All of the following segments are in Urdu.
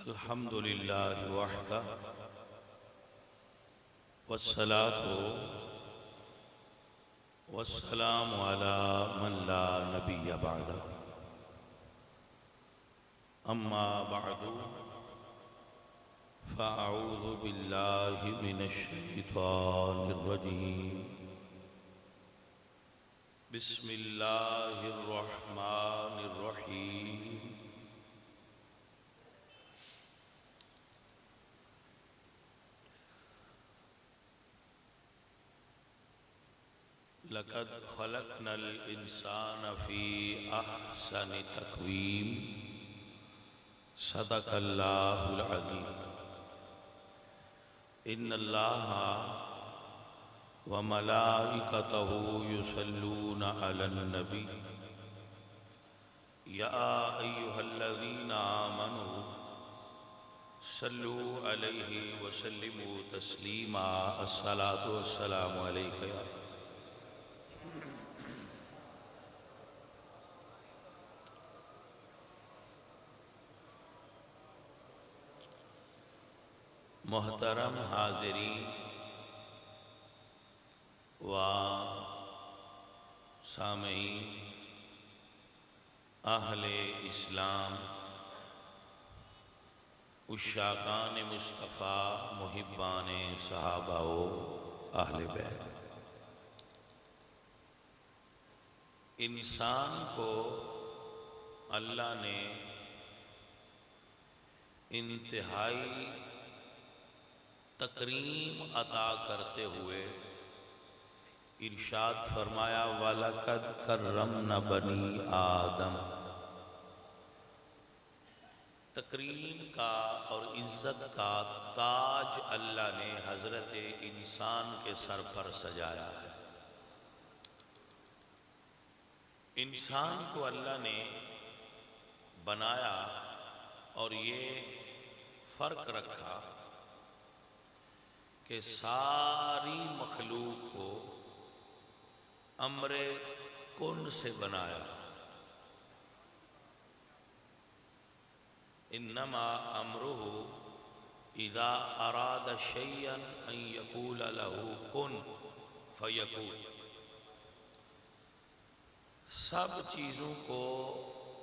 الحمد للہ وحدہ والصلاة والسلام علی من لا نبی بعدہ اما بعد فاعوذ باللہ من الشیطان الرجیم بسم اللہ الرحمن الرحیم لقد خلقنا الانسان فی احسن تقویم صدق اللہ العظیم ان اللہ وملائکتہ یصلون علی النبی یا ایہا الذین آمنوا صلوا علیہ وسلموا تسلیما الصلاۃ والسلام علیک یا محترم حاضرین و سامعین اہل اسلام عشاقان مصطفیٰ محبان صحابہ و اہل بیت، انسان کو اللہ نے انتہائی تکریم عطا کرتے ہوئے ارشاد فرمایا وَلَقَدْ كَرَّمْنَا بَنِي آدم۔ تکریم کا اور عزت کا تاج اللہ نے حضرت انسان کے سر پر سجایا ہے۔ انسان کو اللہ نے بنایا اور یہ فرق رکھا کہ ساری مخلوق کو امر کن سے بنایا۔ انما امرہ اذا اراد شیئا ان یقول له کن فیکون۔ سب چیزوں کو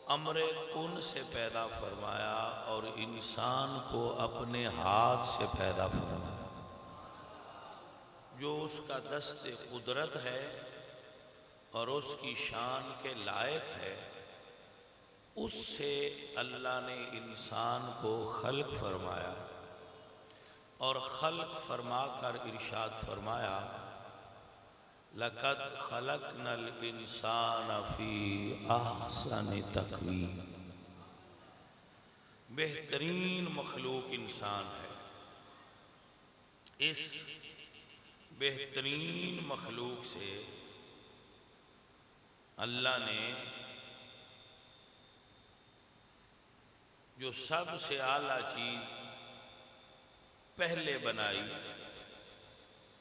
امر کن سے پیدا فرمایا اور انسان کو اپنے ہاتھ سے پیدا فرمایا۔ جو اس کا دست قدرت ہے اور اس کی شان کے لائق ہے، اس سے اللہ نے انسان کو خلق فرمایا اور خلق فرما کر ارشاد فرمایا لَقَدْ خَلَقْنَا الْإِنسَانَ فِي أَحْسَنِ تَقْوِيمٍ۔ بہترین مخلوق انسان ہے۔ اس بہترین مخلوق سے اللہ نے جو سب سے اعلیٰ چیز پہلے بنائی،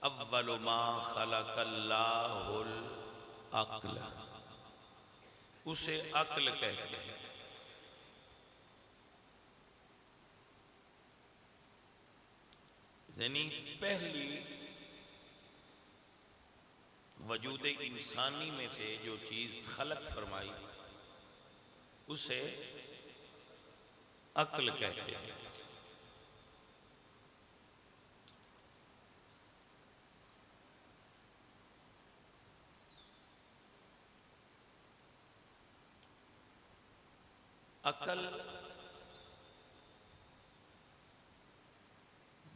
اول ما خلق اللہ العقل، اسے عقل کہتے ہیں۔ یعنی پہلی وجود انسانی میں سے جو چیز خلق فرمائی اسے عقل کہتے ہیں۔ عقل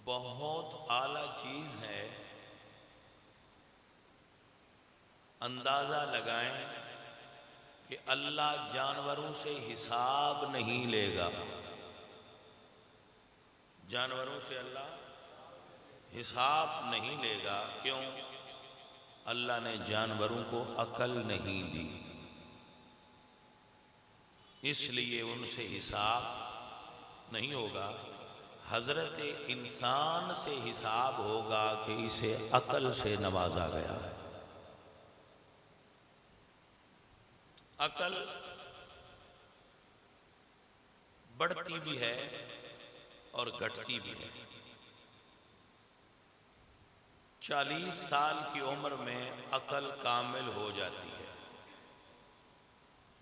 بہت اعلیٰ چیز ہے۔ اندازہ لگائیں کہ اللہ جانوروں سے حساب نہیں لے گا۔ جانوروں سے اللہ حساب نہیں لے گا۔ کیوں؟ اللہ نے جانوروں کو عقل نہیں دی، اس لیے ان سے حساب نہیں ہوگا۔ حضرت انسان سے حساب ہوگا کہ اسے عقل سے نوازا گیا ہے۔ عقل بڑھتی بھی ہے اور گھٹتی بھی ہے۔ 40 سال کی عمر میں عقل کامل ہو جاتی ہے،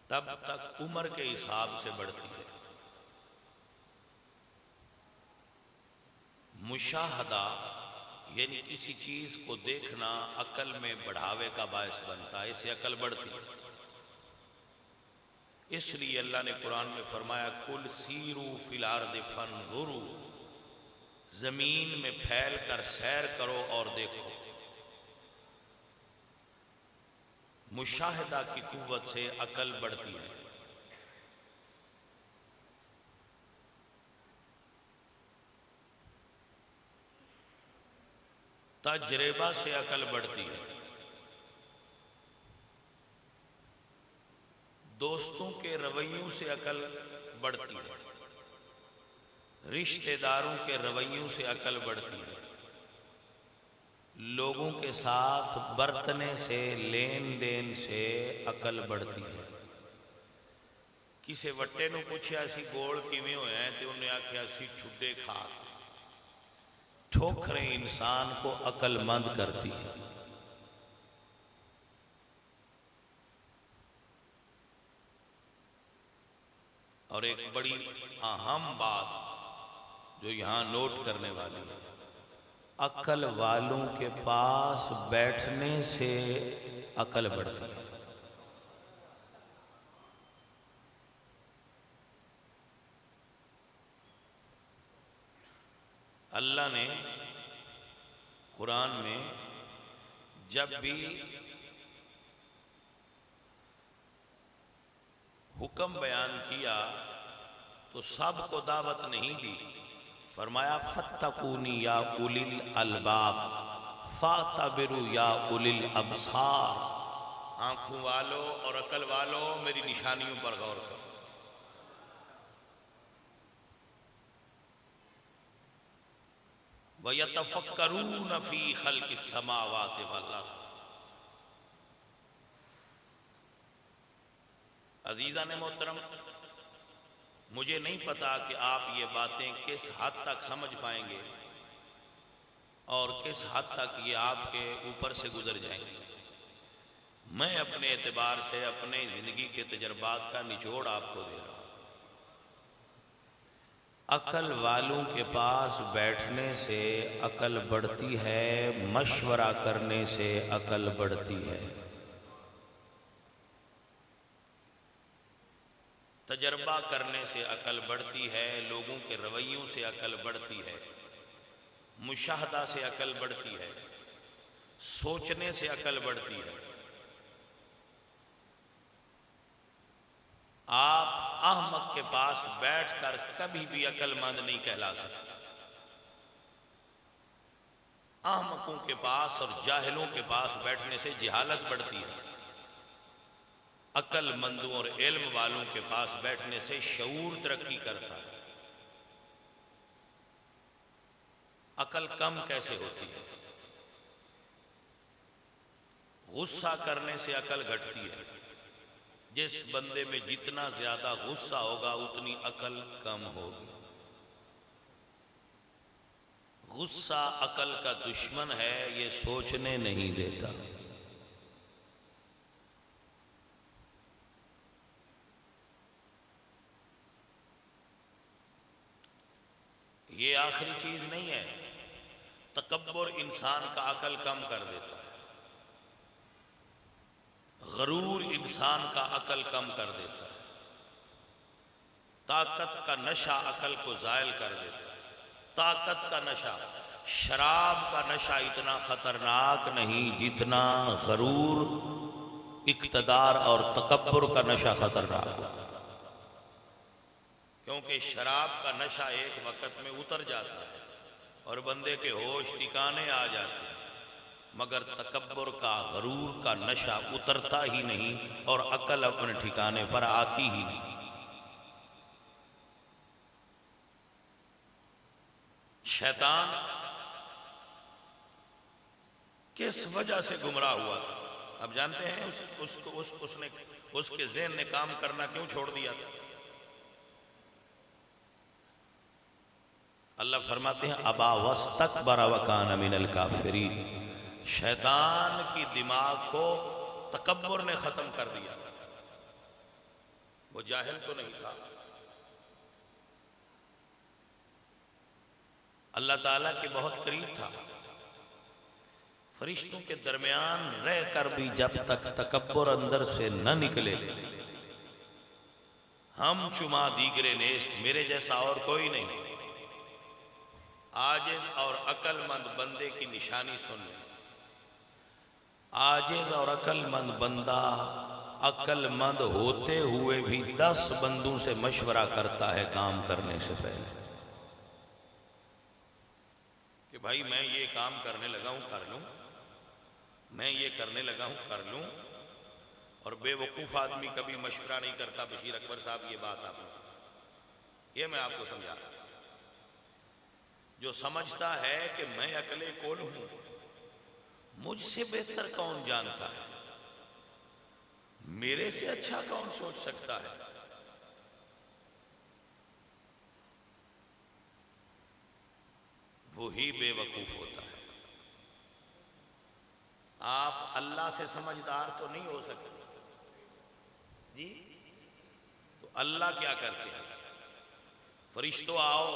تب تک عمر کے حساب سے بڑھتی ہے۔ مشاہدہ یعنی کسی چیز کو دیکھنا عقل میں بڑھاوے کا باعث بنتا ہے، اس سے عقل بڑھتی ہے۔ اس لیے اللہ نے قرآن میں فرمایا قُلْ سِیرُوا فِی الْأَرْضِ فَانْظُرُوا، زمین میں پھیل کر سیر کرو اور دیکھو۔ مشاہدہ کی قوت سے عقل بڑھتی ہے۔ تجربہ سے عقل بڑھتی ہے۔ دوستوں کے رویوں سے عقل بڑھتی ہے، رشتہ داروں کے رویوں سے عقل بڑھتی ہے، لوگوں کے ساتھ برتنے سے، لین دین سے عقل بڑھتی ہے۔ کسی وٹے نو پوچھیا سی گوڑ کیویں ہویا ہے تے انہیں آکھیا سی ٹھڈے کھا۔ ٹھوکریں انسان کو عقل مند کرتی ہے۔ اور ایک بڑی اہم بات جو یہاں نوٹ کرنے والی ہے، عقل والوں کے پاس بیٹھنے سے عقل بڑھتی ہے۔ اللہ نے قرآن میں جب بھی حکم بیان کیا تو سب کو دعوت نہیں دی، فرمایا فَاتَّقُونِ یا اُولِي الْأَلْبَابِ فَاعْتَبِرُوا یا اُولِي الْأَبْصَارِ، آنکھوں والو اور عقل والو میری نشانیوں پر غور کرو۔ وَيَتَفَكَّرُونَ فِي خَلْقِ السَّمَاوَاتِ وَالْأَرْضِ۔ عزیزان محترم، مجھے نہیں پتا کہ آپ یہ باتیں کس حد تک سمجھ پائیں گے اور کس حد تک یہ آپ کے اوپر سے گزر جائیں گے۔ میں اپنے اعتبار سے اپنے زندگی کے تجربات کا نچوڑ آپ کو دے رہا ہوں۔ عقل والوں کے پاس بیٹھنے سے عقل بڑھتی ہے، مشورہ کرنے سے عقل بڑھتی ہے، تجربہ کرنے سے عقل بڑھتی ہے، لوگوں کے رویوں سے عقل بڑھتی ہے، مشاہدہ سے عقل بڑھتی ہے، سوچنے سے عقل بڑھتی ہے۔ آپ احمق کے پاس بیٹھ کر کبھی بھی عقل مند نہیں کہلا سکتے۔ احمقوں کے پاس اور جاہلوں کے پاس بیٹھنے سے جہالت بڑھتی ہے، عقل مندوں اور علم والوں کے پاس بیٹھنے سے شعور ترقی کرتا ہے۔ عقل کم کیسے ہوتی ہے؟ غصہ کرنے سے عقل گھٹتی ہے۔ جس بندے میں جتنا زیادہ غصہ ہوگا اتنی عقل کم ہوگی۔ غصہ عقل کا دشمن ہے، یہ سوچنے نہیں دیتا۔ یہ آخری چیز نہیں ہے، تکبر انسان کا عقل کم کر دیتا ہے، غرور انسان کا عقل کم کر دیتا ہے، طاقت کا نشہ عقل کو زائل کر دیتا ہے۔ طاقت کا نشہ، شراب کا نشہ اتنا خطرناک نہیں جتنا غرور، اقتدار اور تکبر کا نشہ خطرناک ہے، کیونکہ شراب کا نشہ ایک وقت میں اتر جاتا ہے اور بندے کے ہوش ٹھکانے آ جاتے ہیں، مگر تکبر کا، غرور کا نشہ اترتا ہی نہیں اور عقل اپنے ٹھکانے پر آتی ہی نہیں۔ شیطان کس وجہ سے گمراہ ہوا تھا؟ اب جانتے ہیں اس کے ذہن نے کام کرنا کیوں چھوڑ دیا تھا؟ اللہ فرماتے ہیں ابا واستکبر وکان من الکافرین، شیطان کی دماغ کو تکبر نے ختم کر دیا. وہ جاہل تو نہیں تھا، اللہ تعالیٰ کے بہت قریب تھا. فرشتوں کے درمیان رہ کر بھی جب تک تکبر اندر سے نہ نکلے، ہم چما دیگرے نیست، میرے جیسا اور کوئی نہیں. عاجز اور عقل مند بندے کی نشانی سن لیں. عاجز اور عقل مند بندہ عقل مند ہوتے ہوئے بھی 10 بندوں سے مشورہ کرتا ہے کام کرنے سے پہلے کہ بھائی میں یہ کام کرنے لگا ہوں کر لوں، میں یہ کرنے لگا ہوں کر لوں. اور بے وقوف آدمی کبھی مشورہ نہیں کرتا. بشیر اکبر صاحب یہ بات آپ نے، یہ میں آپ کو سمجھا رہا ہوں. جو سمجھتا ہے کہ میں عقل کل ہوں، مجھ سے بہتر کون جانتا ہے، میرے سے اچھا کون سوچ سکتا ہے، وہی بے وقوف ہوتا ہے. آپ اللہ سے سمجھدار تو نہیں ہو سکتے جی. تو اللہ کیا کرتے ہیں؟ فرشتوں آؤ،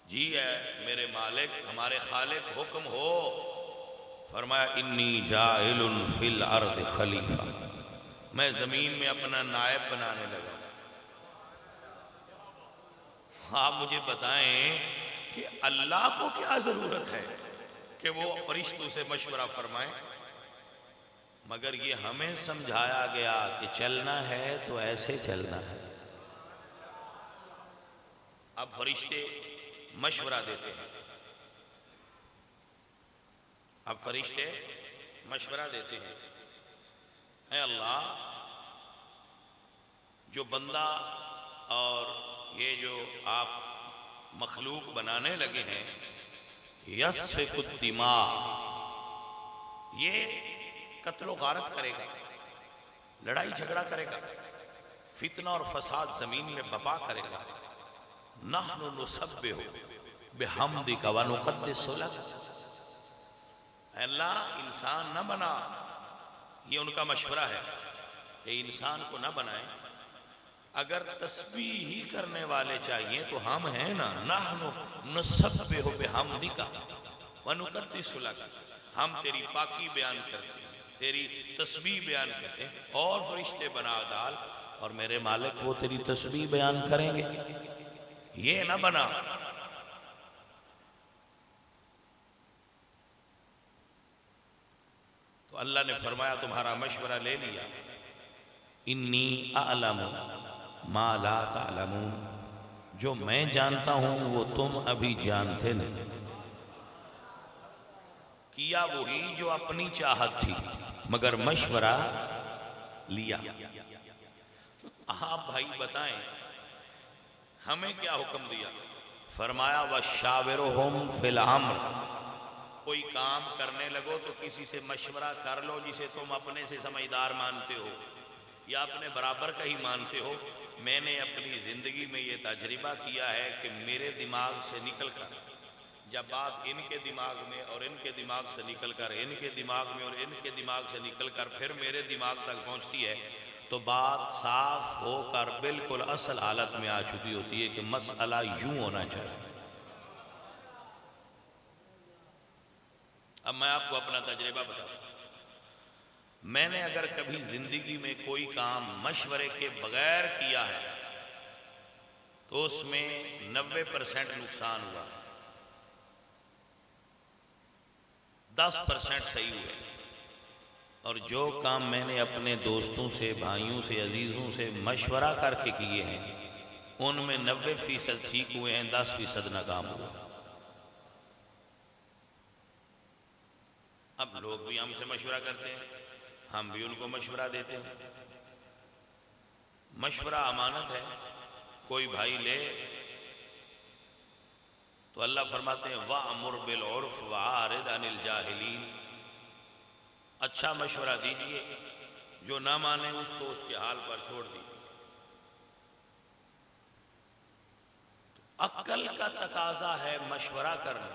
جی ہے میرے مالک ہمارے خالق، حکم ہو. فرمایا انی جاعل فی الارض خلیفہ، میں زمین میں اپنا نائب بنانے لگا. آپ مجھے بتائیں کہ اللہ کو کیا ضرورت ہے کہ وہ فرشتوں سے مشورہ فرمائیں؟ مگر یہ ہمیں سمجھایا گیا کہ چلنا ہے تو ایسے چلنا ہے. اب فرشتے مشورہ دیتے ہیں، اب فرشتے مشورہ دیتے ہیں، اے اللہ جو بندہ اور یہ جو آپ مخلوق بنانے لگے ہیں، یسفک الدماء، یہ قتل و غارت کرے گا، لڑائی جھگڑا کرے گا، فتنہ اور فساد زمین میں بپا کرے گا. نحن نسبح بحمدک ونقدس لک، اے اللہ انسان نہ بنا. یہ ان کا مشورہ ہے کہ انسان کو نہ بنائیں. اگر تسبیح ہی کرنے والے چاہیے تو ہم ہیں نا، نحن نسبح بحمدک ونقدس لک، ہم تیری پاکی بیان کرتے ہیں، تیری تسبیح بیان کرتے ہیں. اور فرشتے بنا ڈال اور میرے مالک وہ تیری تسبیح بیان کریں گے، یہ نہ بنا. تو اللہ نے فرمایا تمہارا مشورہ لے لیا. انی اعلم ما لا تعلمون، جو میں جانتا ہوں وہ تم ابھی جانتے نہیں. کیا وہی جو اپنی چاہت تھی مگر مشورہ لیا. آپ بھائی بتائیں ہمیں کیا حکم دیا؟ فرمایا وَشَاوِرُهُمْ فِي الْأَمْرِ، کوئی کام کرنے لگو تو کسی سے مشورہ کر لو جسے تم اپنے سے سمجھدار مانتے ہو یا اپنے برابر کا ہی مانتے ہو. میں نے اپنی زندگی میں یہ تجربہ کیا ہے کہ میرے دماغ سے نکل کر جب بات ان کے دماغ میں اور ان کے دماغ سے نکل کر ان کے دماغ میں اور ان کے دماغ سے نکل کر پھر میرے دماغ تک پہنچتی ہے تو بات صاف ہو کر بالکل اصل حالت میں آ چکی ہوتی ہے کہ مسئلہ یوں ہونا چاہیے. اب میں آپ کو اپنا تجربہ بتاتا ہوں. میں نے اگر کبھی زندگی میں کوئی کام مشورے کے بغیر کیا ہے تو اس میں 90% نقصان ہوا، 10% صحیح ہوئے. اور جو کام میں نے اپنے دوستوں سے، بھائیوں سے، عزیزوں سے مشورہ کر کے کیے ہیں ان میں 90% ٹھیک ہوئے ہیں، 10% ناکام ہوئے. اب لوگ بھی ہم سے مشورہ کرتے ہیں، ہم بھی ان کو مشورہ دیتے ہیں. مشورہ امانت ہے. کوئی بھائی لے تو اللہ فرماتے ہیں وَأْمُرْ بِالْعُرْفِ وَأَعْرِضْ عَنِ الْجَاهِلِينَ، اچھا مشورہ دیجئے، جو نہ مانے اس کو اس کے حال پر چھوڑ دیجئے. عقل کا تقاضا ہے مشورہ کرنا.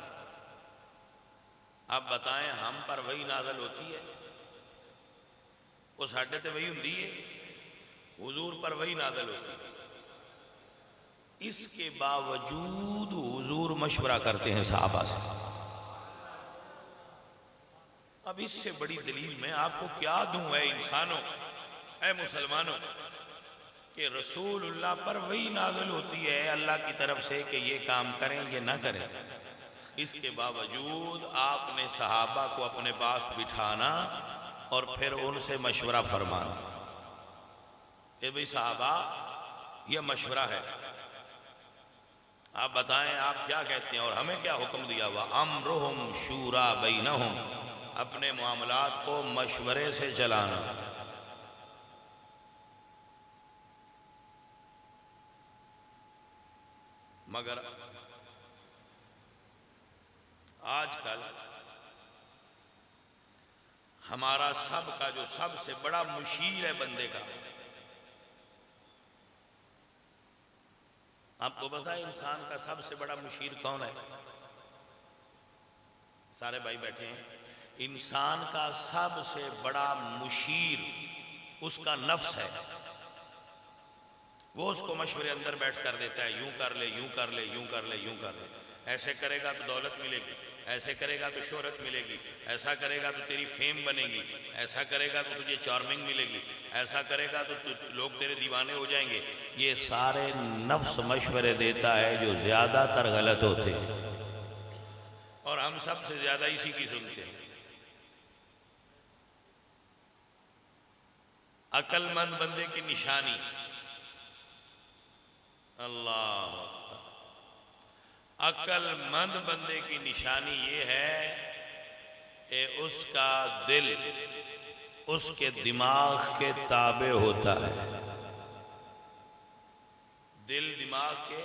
آپ بتائیں ہم پر وہی نازل ہوتی ہے؟ وہ ساڈے تے وہی ہوندی ہے؟ حضور پر وہی نازل ہوتی ہے. اس کے باوجود حضور مشورہ کرتے ہیں صحابہ سے. اب اس سے بڑی دلیل میں آپ کو کیا دوں اے انسانوں، اے مسلمانوں، کہ رسول اللہ پر وہی نازل ہوتی ہے اللہ کی طرف سے کہ یہ کام کریں یہ نہ کریں. اس کے باوجود آپ نے صحابہ کو اپنے پاس بٹھانا اور پھر ان سے مشورہ فرمانا کہ بھئی صحابہ یہ مشورہ ہے، آپ بتائیں آپ کیا کہتے ہیں اور ہمیں کیا حکم دیا ہوا. امرہم شورا بینہم، اپنے معاملات کو مشورے سے چلانا. مگر آج کل ہمارا سب کا جو سب سے بڑا مشیر ہے بندے کا، آپ کو پتہ ہے انسان کا سب سے بڑا مشیر کون ہے؟ سارے بھائی بیٹھے ہیں. انسان کا سب سے بڑا مشیر اس کا نفس ہے. وہ اس کو مشورے اندر بیٹھ کر دیتا ہے، یوں کر لے، یوں کر لے، یوں کر لے، یوں کر لے. ایسے کرے گا تو دولت ملے گی، ایسے کرے گا تو شہرت ملے گی، ایسا کرے گا تو تیری فیم بنے گی، ایسا کرے گا تو تجھے چارمنگ ملے گی، ایسا کرے گا تو لوگ تیرے دیوانے ہو جائیں گے. یہ سارے نفس مشورے دیتا ہے جو زیادہ تر غلط ہوتے ہیں، اور ہم سب سے زیادہ اسی کی سنتے ہیں. عقل مند بندے کی نشانی، اللہ اکبر، عقل مند بندے کی نشانی یہ ہے کہ اس کا دل اس کے دماغ کے تابع ہوتا ہے. دل دماغ کے،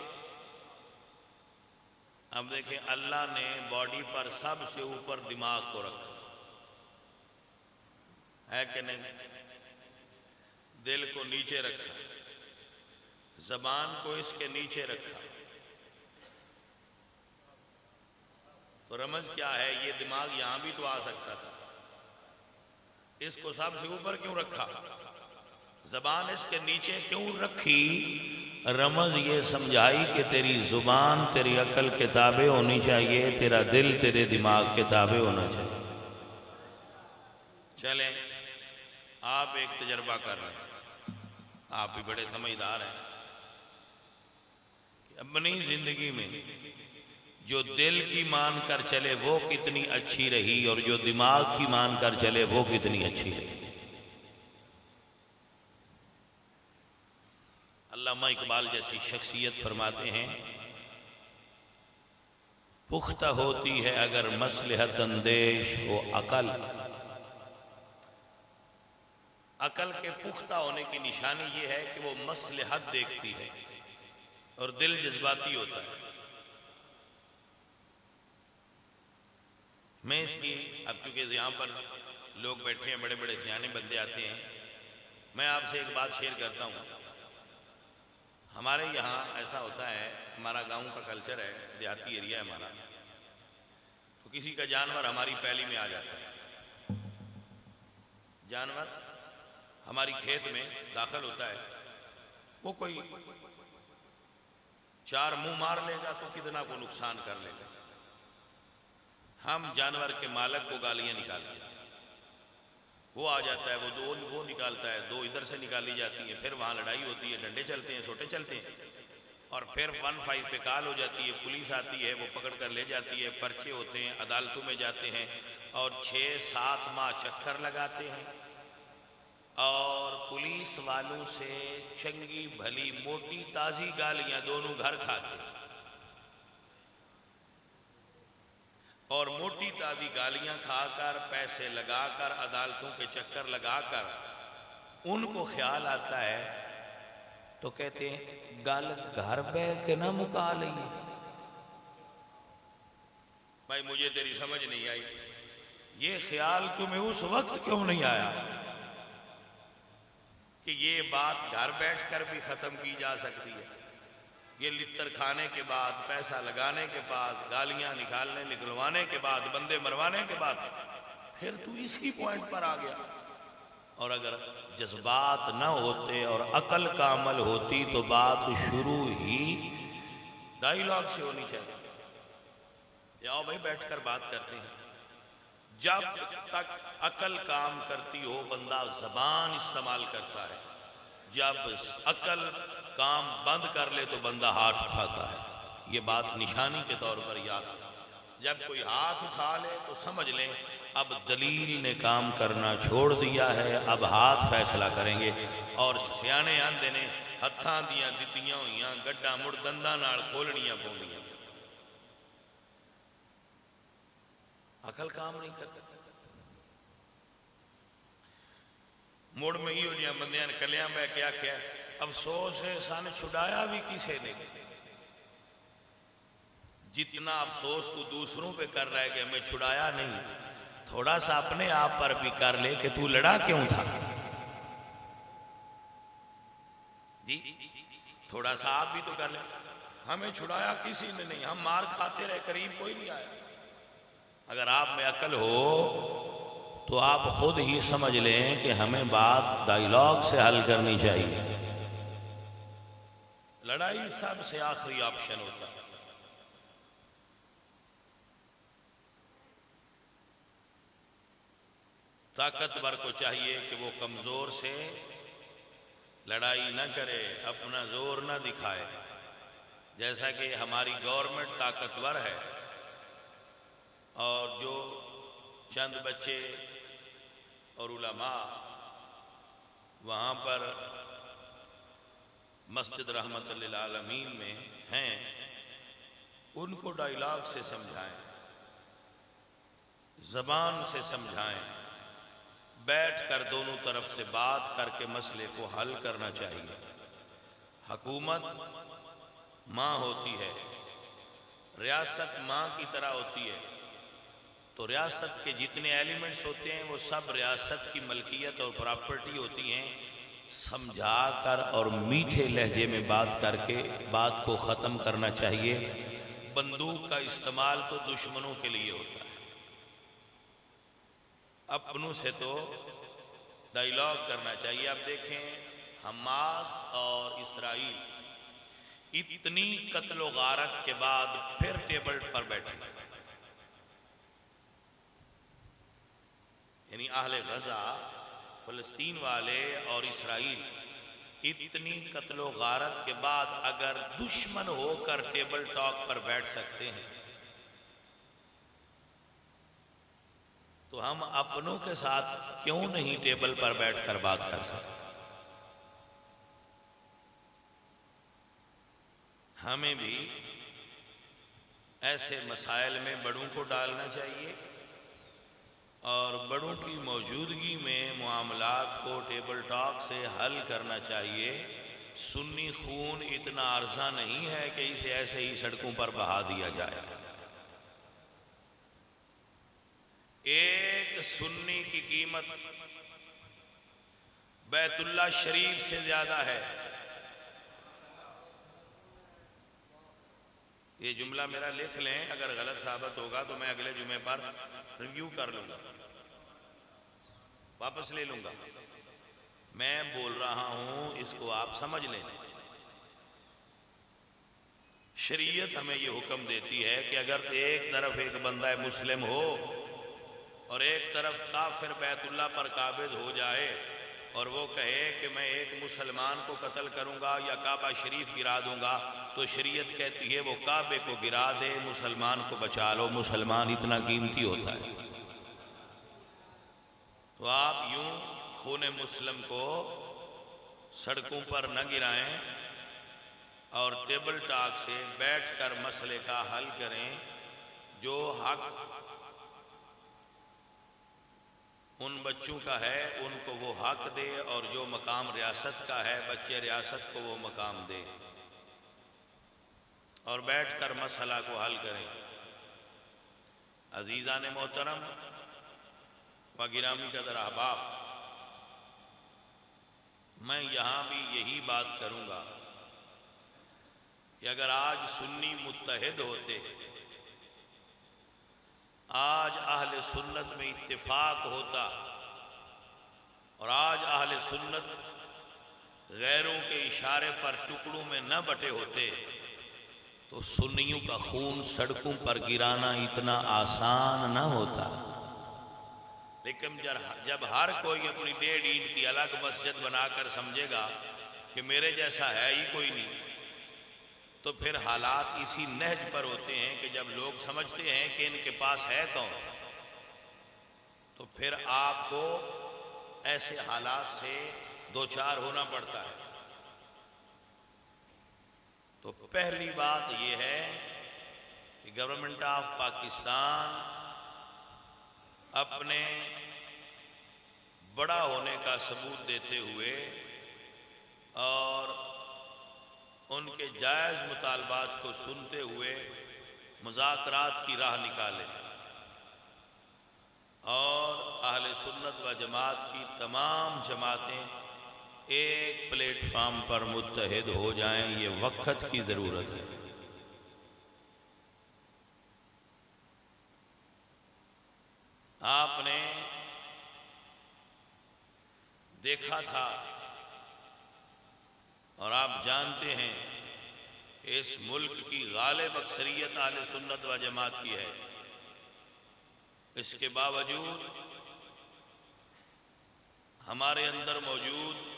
اب دیکھیں اللہ نے باڈی پر سب سے اوپر دماغ کو رکھا ہے کہ نہیں؟ دل کو نیچے رکھا، زبان کو اس کے نیچے رکھا. تو رمز کیا ہے؟ یہ دماغ یہاں بھی تو آ سکتا تھا، اس کو سب سے اوپر کیوں رکھا؟ زبان اس کے نیچے کیوں رکھی؟ رمز یہ سمجھائی کہ تیری زبان تیری عقل کے تابع ہونی چاہیے، تیرا دل تیرے دماغ کے تابع ہونا چاہیے. چلیں آپ ایک تجربہ کر رہے ہیں، آپ بھی بڑے سمجھدار ہیں، کہ اپنی زندگی میں جو دل کی مان کر چلے وہ کتنی اچھی رہی اور جو دماغ کی مان کر چلے وہ کتنی اچھی رہی. علامہ اقبال جیسی شخصیت فرماتے ہیں، پختہ ہوتی ہے اگر مصلحت اندیش ہو عقل. عقل کے پختہ ہونے کی نشانی یہ ہے کہ وہ مصلحت دیکھتی ہے اور دل جذباتی ہوتا ہے. میں اس کی، اب کیونکہ یہاں پر لوگ بیٹھے ہیں، بڑے بڑے سیانے بندے آتے ہیں، میں آپ سے ایک بات شیئر کرتا ہوں. ہمارے یہاں ایسا ہوتا ہے، ہمارا گاؤں کا کلچر ہے، دیہاتی ایریا ہے ہمارا، تو کسی کا جانور ہماری پیلی میں آ جاتا ہے، جانور ہماری کھیت میں داخل ہوتا ہے، وہ کوئی چار منہ مار لے گا تو کتنا کو نقصان کر لے گا. ہم جانور کے مالک کو گالیاں نکالتے ہیں، وہ آ جاتا ہے، وہ نکالتا ہے، دو ادھر سے نکالی جاتی ہیں، پھر وہاں لڑائی ہوتی ہے، ڈنڈے چلتے ہیں، سوٹے چلتے ہیں، اور پھر 1-5 پہ کال ہو جاتی ہے، پولیس آتی ہے، وہ پکڑ کر لے جاتی ہے، پرچے ہوتے ہیں، عدالتوں میں جاتے ہیں، اور 6-7 ماہ چکر لگاتے ہیں، اور پولیس والوں سے چنگی بھلی موٹی تازی گالیاں دونوں گھر کھاتے ہیں، اور موٹی تازی گالیاں کھا کر، پیسے لگا کر، عدالتوں کے چکر لگا کر ان کو خیال آتا ہے تو کہتے ہیں گل گھر بہ کے نہ مکا لئیے. بھائی مجھے تیری سمجھ نہیں آئی، یہ خیال تمہیں اس وقت کیوں نہیں آیا کہ یہ بات گھر بیٹھ کر بھی ختم کی جا سکتی ہے؟ یہ لتر کھانے کے بعد، پیسہ لگانے کے بعد، گالیاں نکلوانے کے بعد، بندے مروانے کے بعد پھر تو اسی پوائنٹ پر آ گیا۔ اور اگر جذبات نہ ہوتے اور عقل کا عمل ہوتی تو بات شروع ہی ڈائیلاگ سے ہونی چاہیے۔ آؤ بھائی بیٹھ کر بات کرتے ہیں۔ جب تک عقل کام کرتی ہو بندہ زبان استعمال کرتا ہے، جب عقل کام بند کر لے تو بندہ ہاتھ اٹھاتا ہے۔ یہ بات نشانی کے طور پر یاد ہے۔ جب کوئی ہاتھ اٹھا لے تو سمجھ لیں اب دلیل نے کام کرنا چھوڑ دیا ہے، اب ہاتھ فیصلہ کریں گے۔ اور سیانے آندے نے ہتھاں دیاں دتیاں ہوئیاں گڈا مڑ دنداں نال کھولنیاں پوندیاں۔ عقل کام نہیں کرتا۔ مڑ میں ہی ہو جیاں بندیاں نے کلیاں میں کیا کیا، افسوس ہے سن چھڑایا بھی کسے نے۔ جتنا افسوس تو دوسروں پہ کر رہا ہے کہ ہمیں چھڑایا نہیں، تھوڑا سا اپنے آپ پر بھی کر لے کہ تو لڑا کیوں تھا۔ جی تھوڑا سا آپ بھی تو کر لیں۔ ہمیں چھڑایا کسی نے نہیں، ہم مار کھاتے رہے، قریب کوئی نہیں آیا۔ اگر آپ میں عقل ہو تو آپ خود ہی سمجھ لیں کہ ہمیں بات ڈائیلاگ سے حل کرنی چاہیے۔ لڑائی سب سے آخری آپشن ہوتا ہے۔ طاقتور کو چاہیے کہ وہ کمزور سے لڑائی نہ کرے، اپنا زور نہ دکھائے۔ جیسا کہ ہماری گورنمنٹ طاقتور ہے اور جو چند بچے اور علماء وہاں پر مسجد رحمت للعالمین میں ہیں، ان کو ڈائیلاگ سے سمجھائیں، زبان سے سمجھائیں، بیٹھ کر دونوں طرف سے بات کر کے مسئلے کو حل کرنا چاہیے۔ حکومت ماں ہوتی ہے، ریاست ماں کی طرح ہوتی ہے، تو ریاست کے جتنے ایلیمنٹس ہوتے ہیں وہ سب ریاست کی ملکیت اور پراپرٹی ہوتی ہیں۔ سمجھا کر اور میٹھے لہجے میں بات کر کے بات کو ختم کرنا چاہیے۔ بندوق کا استعمال تو دشمنوں کے لیے ہوتا ہے، اپنوں سے تو ڈائیلاگ کرنا چاہیے۔ اب دیکھیں حماس اور اسرائیل اتنی قتل و غارت کے بعد پھر ٹیبل پر بیٹھے، یعنی اہل غزہ فلسطین والے اور اسرائیل اتنی قتل و غارت کے بعد اگر دشمن ہو کر ٹیبل ٹاک پر بیٹھ سکتے ہیں تو ہم اپنوں کے ساتھ کیوں نہیں ٹیبل پر بیٹھ کر بات کر سکتے؟ ہمیں بھی ایسے مسائل میں بڑوں کو ڈالنا چاہیے اور بڑوں کی موجودگی میں معاملات کو ٹیبل ٹاک سے حل کرنا چاہیے۔ سنی خون اتنا عرضہ نہیں ہے کہ اسے ایسے ہی سڑکوں پر بہا دیا جائے۔ ایک سنی کی قیمت بیت اللہ شریف سے زیادہ ہے۔ یہ جملہ میرا لکھ لیں، اگر غلط ثابت ہوگا تو میں اگلے جمعے پر ریویو کر لوں گا، واپس لے لوں گا۔ میں بول رہا ہوں اس کو آپ سمجھ لیں۔ شریعت ہمیں یہ حکم دیتی ہے کہ اگر ایک طرف ایک بندہ مسلم ہو اور ایک طرف کافر بیت اللہ پر قابض ہو جائے اور وہ کہے کہ میں ایک مسلمان کو قتل کروں گا یا کعبہ شریف گرا دوں گا، تو شریعت کہتی ہے وہ کعبے کو گرا دے، مسلمان کو بچا لو، مسلمان اتنا قیمتی ہوتا ہے۔ تو آپ یوں خون مسلم کو سڑکوں پر نہ گرائیں اور ٹیبل ٹاک سے بیٹھ کر مسئلے کا حل کریں۔ جو حق ان بچوں کا ہے ان کو وہ حق دے، اور جو مقام ریاست کا ہے بچے ریاست کو وہ مقام دے، اور بیٹھ کر مسئلہ کو حل کریں۔ عزیزان محترم و گرامی قدر احباب، میں یہاں بھی یہی بات کروں گا کہ اگر آج سنی متحد ہوتے، آج اہل سنت میں اتفاق ہوتا، اور آج اہل سنت غیروں کے اشارے پر ٹکڑوں میں نہ بٹے ہوتے، تو سنیوں کا خون سڑکوں پر گرانا اتنا آسان نہ ہوتا۔ لیکن جب ہر کوئی اپنی 1.5 اینٹ کی الگ مسجد بنا کر سمجھے گا کہ میرے جیسا ہے ہی کوئی نہیں، تو پھر حالات اسی نہج پر ہوتے ہیں کہ جب لوگ سمجھتے ہیں کہ ان کے پاس ہے کون، تو پھر آپ کو ایسے حالات سے دوچار ہونا پڑتا ہے۔ تو پہلی بات یہ ہے کہ گورنمنٹ آف پاکستان اپنے بڑا ہونے کا ثبوت دیتے ہوئے اور ان کے جائز مطالبات کو سنتے ہوئے مذاکرات کی راہ نکالے، اور اہل سنت و جماعت کی تمام جماعتیں ایک پلیٹ فارم پر متحد ہو جائیں۔ یہ وقت کی ضرورت ہے۔ آپ نے دیکھا تھا اور آپ جانتے ہیں کہ اس ملک کی غالب اکثریت اہل سنت و جماعت کی ہے، اس کے باوجود ہمارے اندر موجود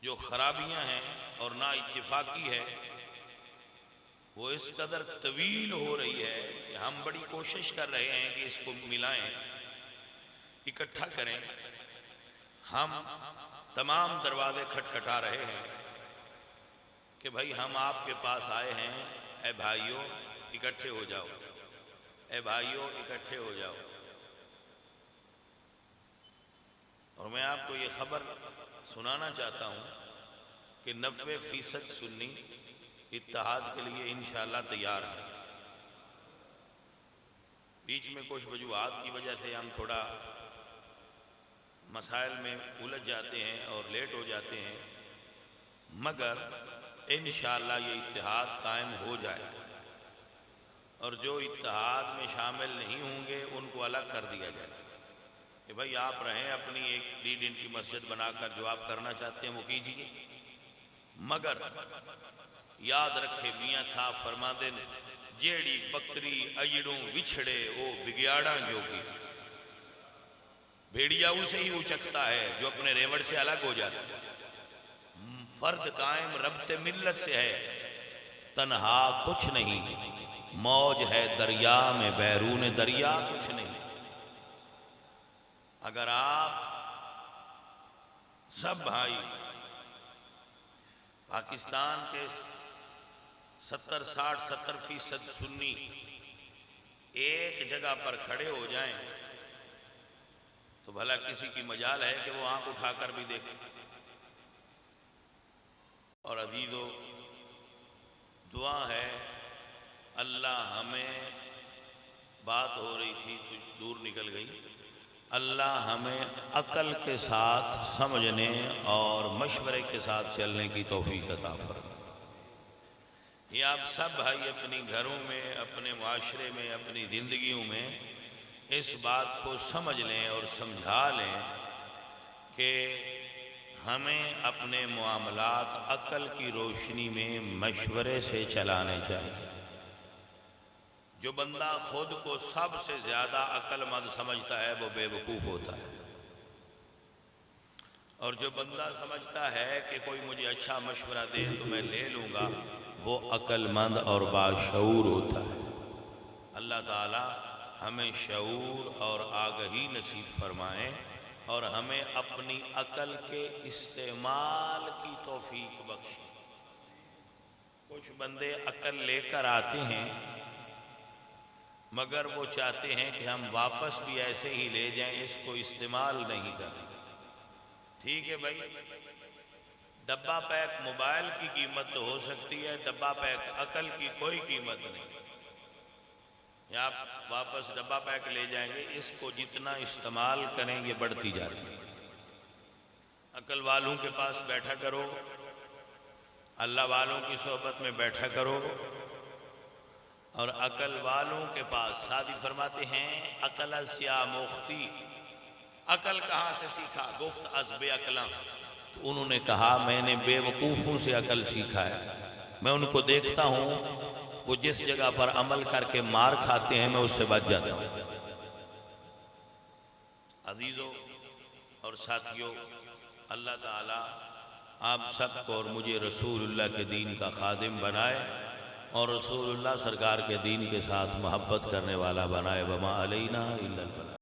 جو خرابیاں ہیں اور نا اتفاقی ہے، وہ اس قدر طویل ہو رہی ہے کہ ہم بڑی کوشش کر رہے ہیں کہ اس کو ملائیں، اکٹھا کریں۔ ہم تمام دروازے کھٹکھٹا رہے ہیں کہ بھائی ہم آپ کے پاس آئے ہیں، اے بھائیوں اکٹھے ہو جاؤ، اے بھائیوں اکٹھے ہو جاؤ۔ اور میں آپ کو یہ خبر سنانا چاہتا ہوں کہ 90% سنی اتحاد کے لیے انشاءاللہ تیار ہے۔ بیچ میں کچھ وجوہات کی وجہ سے ہم تھوڑا مسائل میں الجھ جاتے ہیں اور لیٹ ہو جاتے ہیں، مگر انشاءاللہ یہ اتحاد قائم ہو جائے، اور جو اتحاد میں شامل نہیں ہوں گے ان کو الگ کر دیا جائے کہ بھائی آپ رہیں اپنی ایک 1.5 اینٹ کی مسجد بنا کر جو آپ کرنا چاہتے ہیں وہ کیجیے، مگر یاد رکھے میاں صاحب فرماتے ہیں جیڑی بکری اجڑوں وچھڑے او بگیاڑاں جوگی۔ بھیڑیا اسے ہی اچکتا ہے جو اپنے ریوڑ سے الگ ہو جاتا ہے۔ فرد قائم ربط ملت سے ہے، تنہا کچھ نہیں، موج ہے دریا میں بیرون دریا کچھ نہیں۔ اگر آپ سب بھائی پاکستان کے 70-60-70% سنی ایک جگہ پر کھڑے ہو جائیں تو بھلا کسی کی مجال ہے کہ وہ آنکھ اٹھا کر بھی دیکھیں۔ اور عزیزو دعا ہے، اللہ ہمیں، بات ہو رہی تھی کچھ دور نکل گئی، اللہ ہمیں عقل کے ساتھ سمجھنے اور مشورے کے ساتھ چلنے کی توفیق عطا فرمائے۔ یہ آپ سب بھائی اپنی گھروں میں، اپنے معاشرے میں، اپنی زندگیوں میں اس بات کو سمجھ لیں اور سمجھا لیں کہ ہمیں اپنے معاملات عقل کی روشنی میں مشورے سے چلانے چاہیے۔ جو بندہ خود کو سب سے زیادہ عقل مند سمجھتا ہے وہ بے وقوف ہوتا ہے، اور جو بندہ سمجھتا ہے کہ کوئی مجھے اچھا مشورہ دے تو میں لے لوں گا وہ عقل مند اور باشعور ہوتا ہے۔ اللہ تعالی ہمیں شعور اور آگہی نصیب فرمائیں اور ہمیں اپنی عقل کے استعمال کی توفیق بخشیں۔ کچھ بندے عقل لے کر آتے ہیں مگر وہ چاہتے ہیں کہ ہم واپس بھی ایسے ہی لے جائیں، اس کو استعمال نہیں کریں۔ ٹھیک ہے بھائی، ڈبہ پیک موبائل کی قیمت تو ہو سکتی ہے، ڈبہ پیک عقل کی کوئی قیمت نہیں۔ یا آپ واپس ڈبہ پیک لے جائیں گے، اس کو جتنا استعمال کریں یہ بڑھتی جاتی ہے۔ عقل والوں کے پاس بیٹھا کرو، اللہ والوں کی صحبت میں بیٹھا کرو اور عقل والوں کے پاس۔ سعدی فرماتے ہیں عقل سیا مختی، عقل کہاں سے سیکھا؟ گفت از بے عقلاں، تو انہوں نے کہا میں نے بے وقوفوں سے عقل سیکھا ہے۔ میں ان کو دیکھتا ہوں وہ جس جگہ پر عمل کر کے مار کھاتے ہیں میں اس سے بچ جاتا ہوں۔ عزیزوں اور ساتھیوں، اللہ تعالی آپ سب کو اور مجھے رسول اللہ کے دین کا خادم بنائے اور رسول اللہ سرکار کے دین کے ساتھ محبت کرنے والا بنائے۔ وما علینا الا البلاغ۔